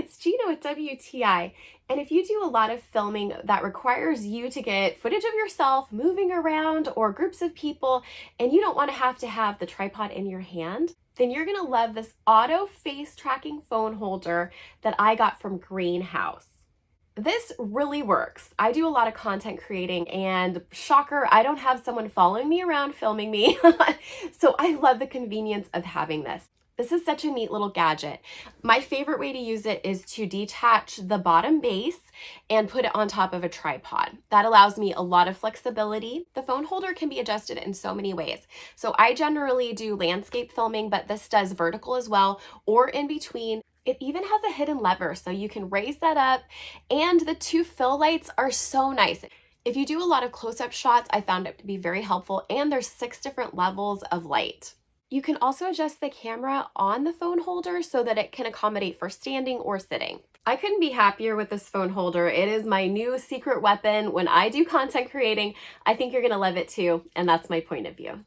it's Gina with WTI. And if you do a lot of filming that requires you to get footage of yourself moving around or groups of people, and you don't want to have the tripod in your hand, then you're gonna love this auto face tracking phone holder that I got from Greenhouse. This really works. I do a lot of content creating, and shocker, I don't have someone following me around filming me. So I love the convenience of having this. This is such a neat little gadget. My favorite way to use it is to detach the bottom base and put it on top of a tripod. That allows me a lot of flexibility. The phone holder can be adjusted in so many ways. So I generally do landscape filming, but this does vertical as well, or in between. It even has a hidden lever, so you can raise that up, and the two fill lights are so nice. If you do a lot of close-up shots, I found it to be very helpful, and there's 6 different levels of light. You can also adjust the camera on the phone holder so that it can accommodate for standing or sitting. I couldn't be happier with this phone holder. It is my new secret weapon when I do content creating. I think you're gonna love it too, and that's my point of view.